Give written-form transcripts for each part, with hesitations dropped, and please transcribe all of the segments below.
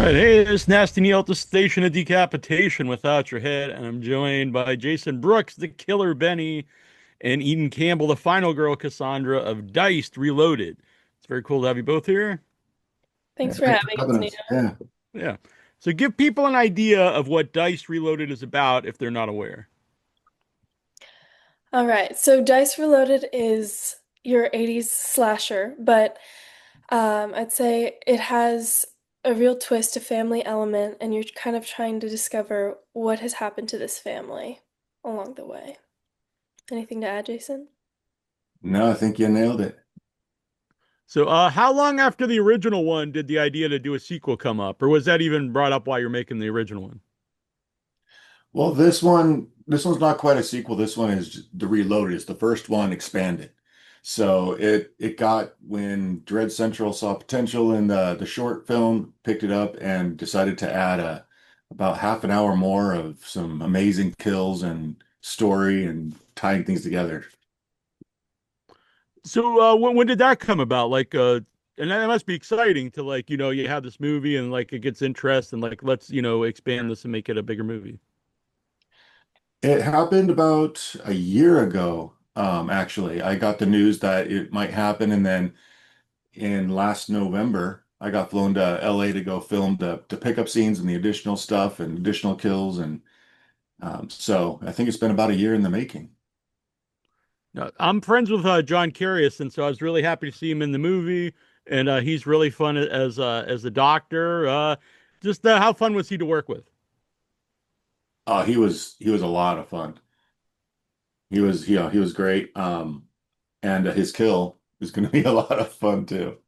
right, hey, this Nasty Neal at the Station of Decapitation without your head, and I'm joined by Jason Brooks, the Killer Benny, and Eden Campbell, the final girl Cassandra of Diced Reloaded. It's very cool to have you both here. Yeah, Thanks for thanks for having us, having Neal. us. Yeah. Yeah. So give people an idea of what Diced Reloaded is about if they're not aware. All right, so Dice Reloaded is your 80s slasher, but I'd say it has a real twist, a family element, and you're kind of trying to discover what has happened to this family along the way. Anything to add, Jason? No, I think you nailed it. So, how long after the original one did the idea to do a sequel come up, or was that even brought up while you're making the original one? Well, this one's not quite a sequel. This one is the Reloaded. It's the first one expanded. So it got when Dread Central saw potential in the short film, picked it up and decided to add about half an hour more of some amazing kills and story and tying things together. So when did that come about? And that must be exciting to you have this movie and like it gets interest and like let's expand this and make it a bigger movie. It happened about a year ago, actually. I got the news that it might happen, and then in last November, I got flown to LA to go film the pickup scenes and the additional stuff and additional kills. And so I think it's been about a year in the making. Now, I'm friends with John Carius, and so I was really happy to see him in the movie, and he's really fun as a doctor. Just how fun was he to work with? He was a lot of fun. He was great. And his kill is going to be a lot of fun too.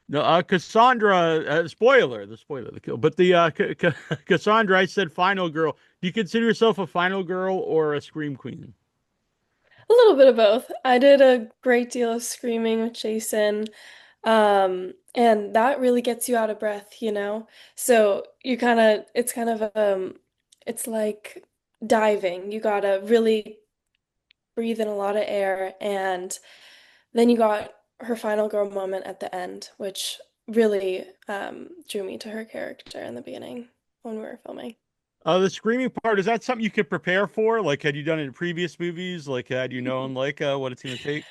No, Cassandra. The spoiler, the kill. But the Cassandra, I said final girl. Do you consider yourself a final girl or a scream queen? A little bit of both. I did a great deal of screaming with Jason, and that really gets you out of breath, you know? So you it's kind of, it's like diving. You gotta really breathe in a lot of air, and then you got her final girl moment at the end, which really drew me to her character in the beginning when we were filming. The screaming part, is that something you could prepare for? Like, had you done it in previous movies? Like, had you known what it's gonna take?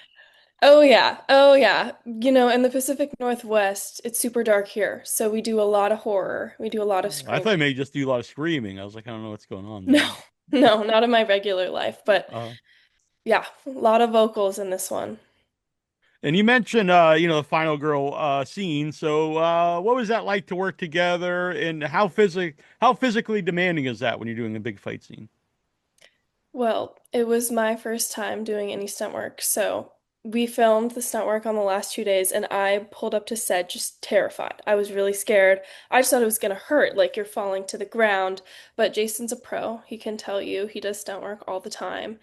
Oh yeah. Oh yeah. You know, in the Pacific Northwest, it's super dark here. So we do a lot of horror. We do a lot of I thought screaming. you may just do a lot of screaming. I was like, I don't know what's going on No. there. No, not in my regular life, but Uh, yeah, a lot of vocals in this one. and you mentioned, the final girl scene. So, what was that like to work together, and how physically demanding is that when you're doing a big fight scene? Well, it was my first time doing any stunt work, so we filmed the stunt work on the last 2 days, and I pulled up to set just terrified. I was really scared. I just thought it was gonna hurt, like you're falling to the ground. But Jason's a pro. He can tell you he does stunt work all the time.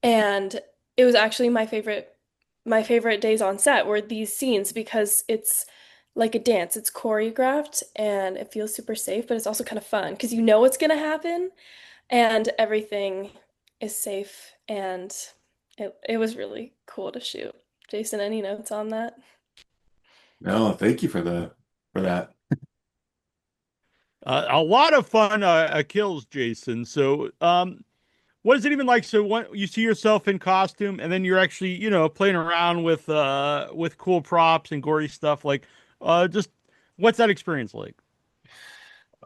And it was actually my favorite days on set were these scenes because it's like a dance. It's choreographed and it feels super safe, but it's also kind of fun because you know what's gonna happen and everything is safe and it was really cool to shoot. Jason, any notes on that? No, thank you for that. A lot of fun kills, Jason. So, what is it even like? So, when you see yourself in costume, and then you're actually, playing around with cool props and gory stuff. Like, just what's that experience like?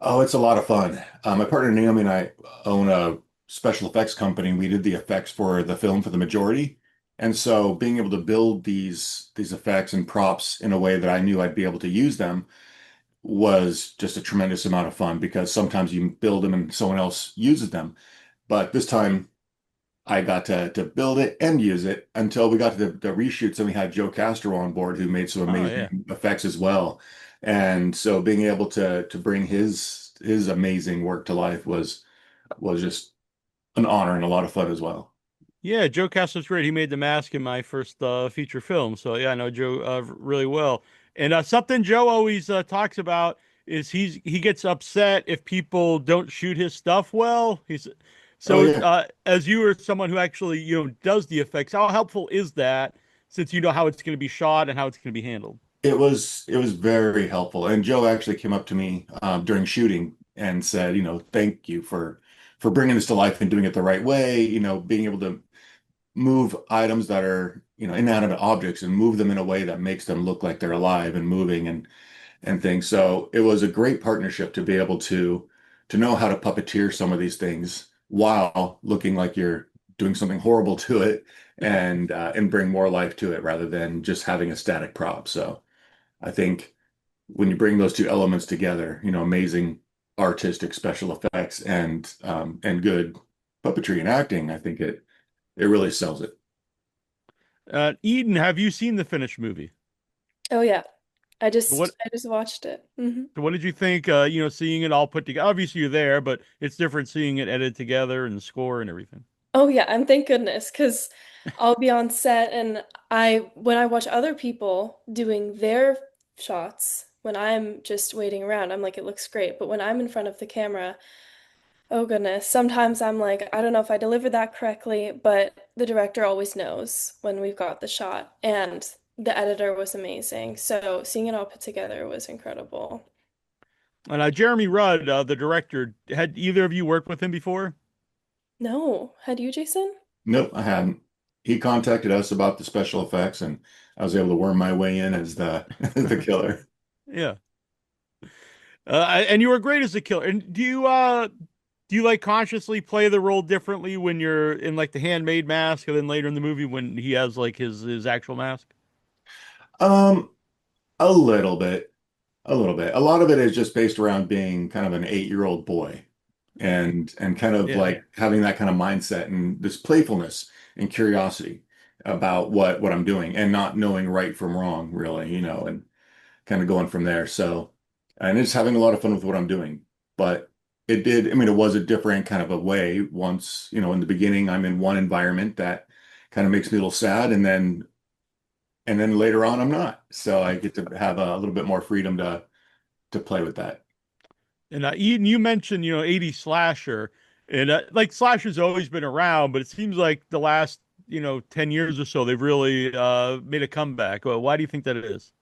Oh, it's a lot of fun. My partner Naomi and I own a special effects company. We did the effects for the film for the majority. And so being able to build these effects and props in a way that I knew I'd be able to use them was just a tremendous amount of fun because sometimes you build them and someone else uses them. But this time I got to build it and use it until we got to the reshoots and we had Joe Castro on board who made some Oh yeah. amazing effects as well. And so being able to bring his amazing work to life was just an honor and a lot of fun as well. Yeah, Joe Castro's great. He made the mask in my first feature film. So yeah, I know Joe really well. And something Joe always talks about is he gets upset if people don't shoot his stuff well. He's Oh so yeah. as you are someone who actually does the effects, how helpful is that since you know how it's going to be shot and how it's going to be handled? it was very helpful. And Joe actually came up to me during shooting and said, thank you for bringing this to life and doing it the right way, being able to move items that are, inanimate objects and move them in a way that makes them look like they're alive and moving and things. So it was a great partnership to be able to know how to puppeteer some of these things while looking like you're doing something horrible to it and bring more life to it rather than just having a static prop. So I think when you bring those two elements together, amazing artistic special effects and good puppetry and acting, I think it really sells it. Eden, have you seen the finished movie? Oh yeah. I What just I just watched it. what did you think? Seeing it all put together. Obviously, you're there, but it's different seeing it edited together and the score and everything. Oh yeah, and thank goodness, because I'll be on set and when I watch other people doing their shots, when I'm just waiting around, I'm like, it looks great. But when I'm in front of the camera, oh goodness, sometimes I'm like, I don't know if I delivered that correctly, but the director always knows when we've got the shot. And the editor was amazing. So seeing it all put together was incredible. And Jeremy Rudd, the director, had either of you worked with him before? No, had you, Jason? Nope, I hadn't. He contacted us about the special effects, and I was able to worm my way in as the the killer. Yeah. And you were great as a killer. And do you like consciously play the role differently when you're in like the handmade mask, and then later in the movie when he has like his actual mask? Um, a little bit, a little bit. A lot of it is just based around being kind of an 8-year-old boy and kind of Yeah. like having that kind of mindset and this playfulness and curiosity about what I'm doing and not knowing right from wrong, really, and kind of going from there. So, and it's having a lot of fun with what I'm doing. But it did, I mean, it was a different kind of a way once, in the beginning, I'm in one environment that kind of makes me a little sad, and then later on, I'm not. So I get to have a little bit more freedom to play with that. And Eden, you mentioned 80 slasher, and like slasher's always been around, but it seems like the last 10 years or so they've really made a comeback. Well, why do you think that is?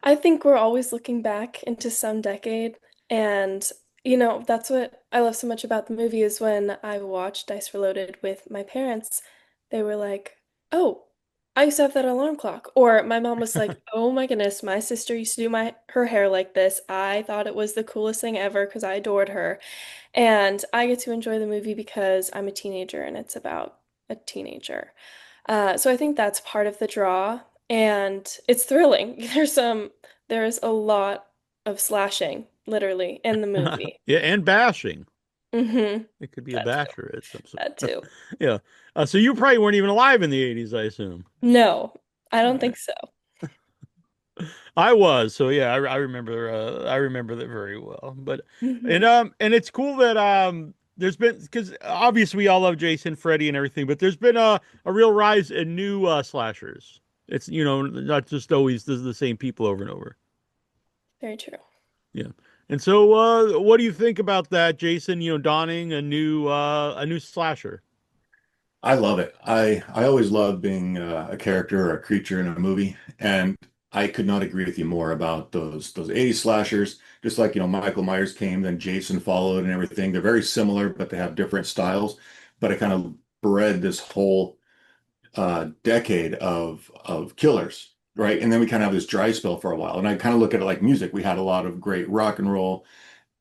I think we're always looking back into some decade. And, that's what I love so much about the movie is when I watched Dice Reloaded with my parents, they were like, oh, I used to have that alarm clock. Or my mom was like, oh my goodness, my sister used to do her hair like this. I thought it was the coolest thing ever because I adored her. And I get to enjoy the movie because I'm a teenager and it's about a teenager. So I think that's part of the draw, and it's thrilling. There's a lot of slashing, literally, in the movie. Yeah, and bashing. Hmm. It could be a That too. basher at some That point. too. Yeah. So you probably weren't even alive in the 80s, I assume. No, I All don't right. think so. I was. So yeah, I remember that very well. But and Hmm. and it's cool that there's been, because obviously we all love Jason, Freddy and everything, but there's been a real rise in new slashers. It's not just always the same people over and over. Very true. Yeah. And so what do you think about that, Jason, donning a new slasher? I love it. I always love being a character or a creature in a movie, and I could not agree with you more about those 80s slashers. Just like, Michael Myers came, then Jason followed and everything. They're very similar, but they have different styles. But it kind of bred this whole decade of killers, right? And then we kind of have this dry spell for a while. And I kind of look at it like music. We had a lot of great rock and roll,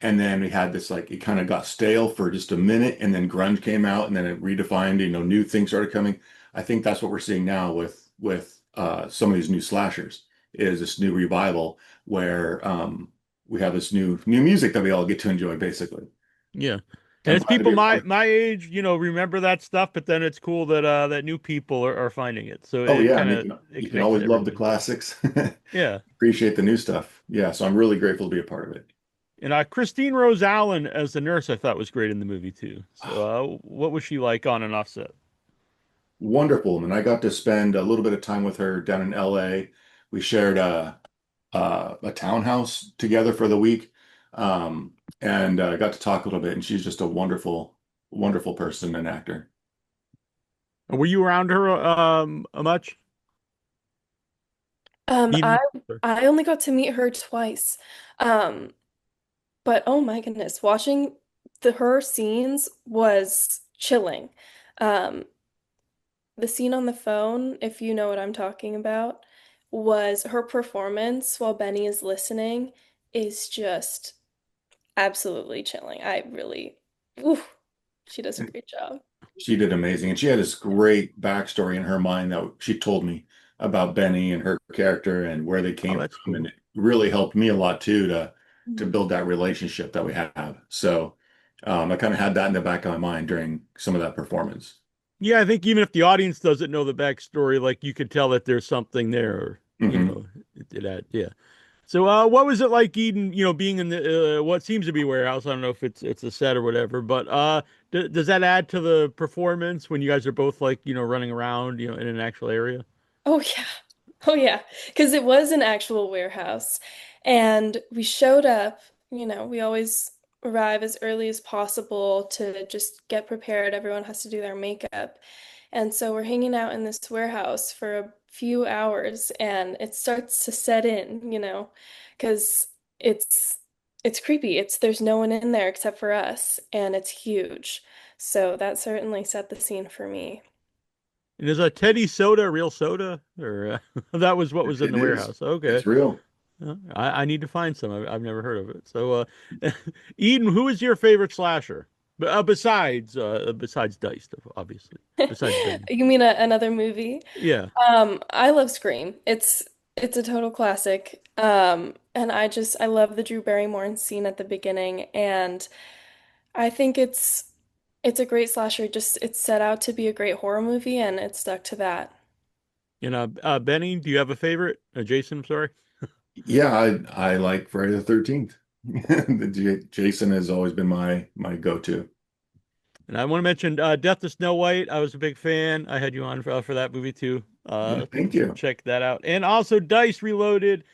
and then we had this, like, it kind of got stale for just a minute, and then grunge came out, and then it redefined, new things started coming. I think that's what we're seeing now with some of these new slashers, is this new revival where we have this new music that we all get to enjoy, basically. Yeah. And I'm it's glad to people be my age, remember that stuff, but then it's cool that new people are finding it. So Oh it yeah, I kind mean, of it you can connects always to love the everybody. classics, Yeah. appreciate the new stuff. Yeah, so I'm really grateful to be a part of it. And Christine Rose Allen as the nurse I thought was great in the movie too. So what was she like on and off set? Wonderful. And I got to spend a little bit of time with her down in LA. We shared a townhouse together for the week. And got to talk a little bit, and she's just a wonderful, wonderful person and actor. Were you around her much? Um, I Eden? I only got to meet her twice. Um, but oh my goodness, watching her scenes was chilling. Um, the scene on the phone, if you know what I'm talking about, was her performance while Benny is listening is just absolutely chilling. I really, ooh, she does a great job. She did amazing. And she had this great backstory in her mind that she told me about Benny and her character and where they Oh, came that's from. And cool. it really helped me a lot too to Mhm. build that relationship that we have. So I kind of had that in the back of my mind during some of that performance. Yeah, I think even if the audience doesn't know the backstory, like you could tell that there's something there, or, Hmm. yeah. So, what was it like, Eden? Being in the what seems to be warehouse. I don't know if it's a set or whatever, but d does that add to the performance when you guys are both like running around in an actual area? Oh yeah. Oh yeah. Because it was an actual warehouse. And we showed up, we always arrive as early as possible to just get prepared. Everyone has to do their makeup. And so we're hanging out in this warehouse for a few hours and it starts to set in, because it's it's creepy. There's no one in there except for us, and it's huge. So that certainly set the scene for me. And is a Teddy soda a real soda, or that was what was in It the is. warehouse? Okay. It's real. I need to find some. I've never heard of it. So, Eden, who is your favorite slasher? Besides Diced, obviously. Besides Benny. You mean another movie? Yeah. I love Scream. It's a total classic. And I love the Drew Barrymore scene at the beginning, and I think it's a great slasher. Just it's set out to be a great horror movie, and it stuck to that. And Benny, do you have a favorite? Jason, I'm sorry. Yeah, I like Friday the 13th. Jason has always been my go-to. And I want to mention Death to Snow White. I was a big fan. I had you on for that movie too. Yeah, thank you. Check that out. And also Dice Reloaded,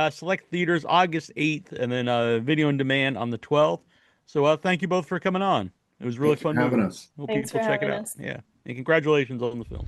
select theaters August 8th, and then video on demand on the 12th. So thank you both for coming on. It was a really Thanks for fun having movie. us. Hope Thanks for people check it having out. us. Yeah. And congratulations on the film.